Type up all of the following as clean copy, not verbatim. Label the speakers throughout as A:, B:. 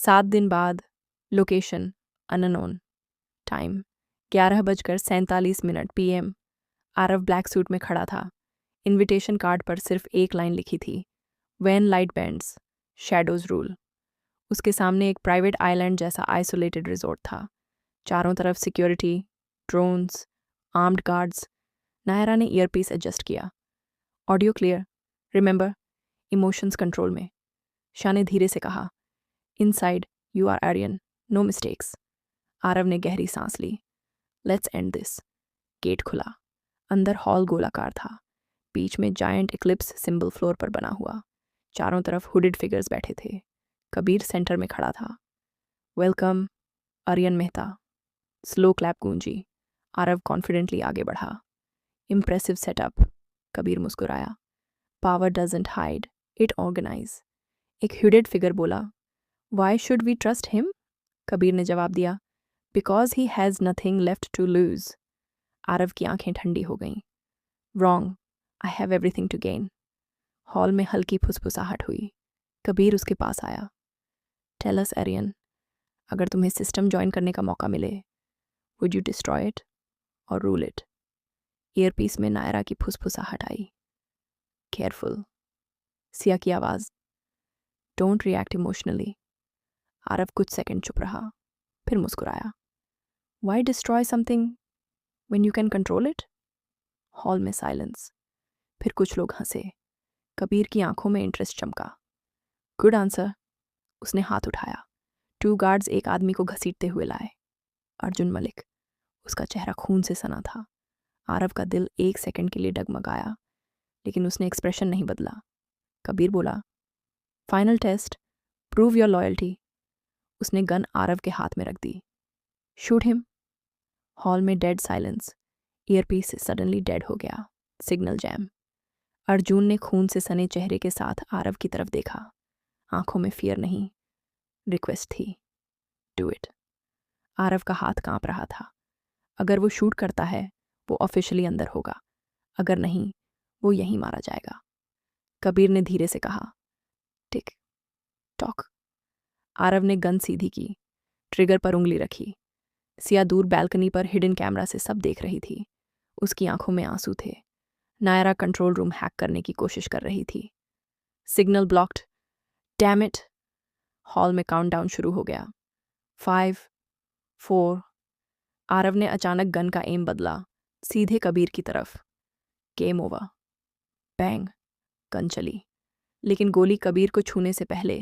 A: 7 दिन बाद, location unknown, time 11:47 PM। Aarav black suit में खड़ा था। इनविटेशन कार्ड पर सिर्फ एक लाइन लिखी थी, when light bends shadows rule. उसके सामने एक प्राइवेट आइलैंड जैसा आइसोलेटेड रिजॉर्ट था। चारों तरफ security, drones, armed guards. Naira ने ईयरपीस एडजस्ट किया। Audio clear, remember, emotions control में। शाह ने धीरे से कहा, inside you are Aryan, no mistakes. Aarav ने गहरी सांस ली। Let's end this. गेट खुला। अंदर हॉल गोलाकार था, बीच में जायंट इक्लिप्स सिंबल फ्लोर पर बना हुआ। चारों तरफ हुडेड फिगर्स बैठे थे। कबीर सेंटर में खड़ा था। Welcome, Aryan Mehta. Slow clap गूंजी। आरव कॉन्फिडेंटली आगे बढ़ा। Impressive setup. कबीर मुस्कुराया। Power doesn't hide, it organize. एक हुडेड फिगर बोला, why should we trust him? Kabir ने जवाब दिया, because he has nothing left to lose. Aarav की आंखें ठंडी हो गईं। Wrong, I have everything to gain. Hall में हल्की फुसफुसाहट हुई। कबीर उसके पास आया। टेल अस आर्यन, अगर तुम्हें सिस्टम ज्वाइन करने का मौका मिले, वुड यू डिस्ट्रॉय इट और रूल इट? ईयरपीस में नायरा की फुसफुसाहट आई। केयरफुल। सिया की आवाज़, डोंट रिएक्ट इमोशनली। आरव कुछ सेकंड चुप रहा, फिर मुस्कुराया। Why destroy something when you can control it? Hall में साइलेंस। फिर कुछ लोग हंसे। कबीर की आंखों में इंटरेस्ट चमका। Good answer. उसने हाथ उठाया। 2 गार्ड्स एक आदमी को घसीटते हुए लाए। अर्जुन मलिक। उसका चेहरा खून से सना था। आरव का दिल 1 सेकंड के लिए डगमगाया, लेकिन उसने एक्सप्रेशन नहीं बदला। कबीर बोला, final test, prove your loyalty. उसने गन आरव के हाथ में रख दी। Shoot him. हॉल में dead silence. Earpiece suddenly dead हो गया। Signal jam. अर्जुन ने खून से सने चेहरे के साथ आरव की तरफ देखा। आंखों में फियर नहीं, रिक्वेस्ट थी। Do it. आरव का हाथ कांप रहा था। अगर वो शूट करता है, वो ऑफिशियली अंदर होगा। अगर नहीं, वो यहीं मारा जाएगा। कबीर ने धीरे से कहा, टिक टॉक। आरव ने गन सीधी की, ट्रिगर पर उंगली रखी। सिया दूर बैल्कनी पर हिडन कैमरा से सब देख रही थी। उसकी आंखों में आंसू थे। नायरा कंट्रोल रूम हैक करने की कोशिश कर रही थी। Signal blocked, damn it. Hall में काउंटडाउन शुरू हो गया। 5, 4। आरव ने अचानक गन का एम बदला, सीधे कबीर की तरफ। Game over. बैंग। गन चली, लेकिन गोली कबीर को छूने से पहले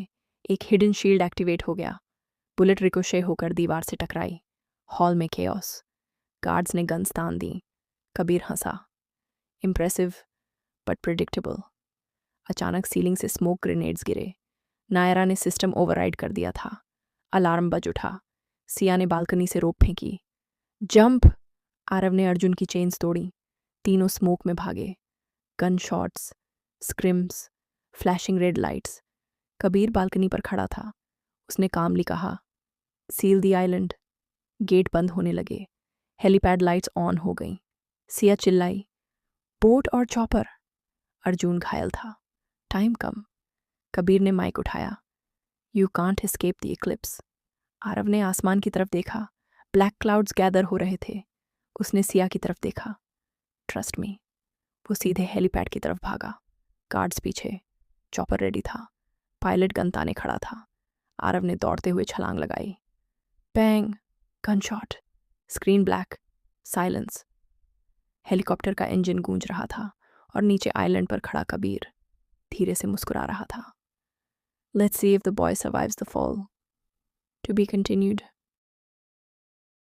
A: एक हिडन शील्ड एक्टिवेट हो गया। बुलेट रिकोशे होकर दीवार से टकराई। हॉल में केओस। गार्ड्स ने गन्स तान दी। कबीर हंसा। Impressive but predictable. अचानक सीलिंग से स्मोक ग्रेनेड्स गिरे। नायरा ने सिस्टम ओवरराइड कर दिया था। अलार्म बज उठा। सिया ने बालकनी से रोप फेंकी। जंप। आरव ने अर्जुन की चेन्स तोड़ी। तीनों स्मोक में भागे। Gun shots, scrims, flashing red lights. Kabir balcony पर खड़ा था। उसने कामली कहा, सील द आइलैंड। गेट बंद होने लगे। हेलीपैड लाइट्स ऑन हो गईं। सिया चिल्लाई, बोट और चॉपर। अर्जुन घायल था। टाइम कम। कबीर ने माइक उठाया, you can't escape the Eclipse. Aarav ने आसमान की तरफ देखा। ब्लैक क्लाउड्स गैदर हो रहे थे। उसने सिया की तरफ देखा। Trust me. वो सीधे हेलीपैड की तरफ भागा। गार्ड्स पीछे। चॉपर रेडी था। पायलट गन ताने खड़ा था। आरव ने दौड़ते हुए छलांग लगाई। Bang. Gunshot. Screen black. Silence. Helicopter का इंजन गूंज रहा था और नीचे आइलैंड पर खड़ा कबीर धीरे से मुस्कुरा रहा था। Let's see if the boy survives the fall. To be continued.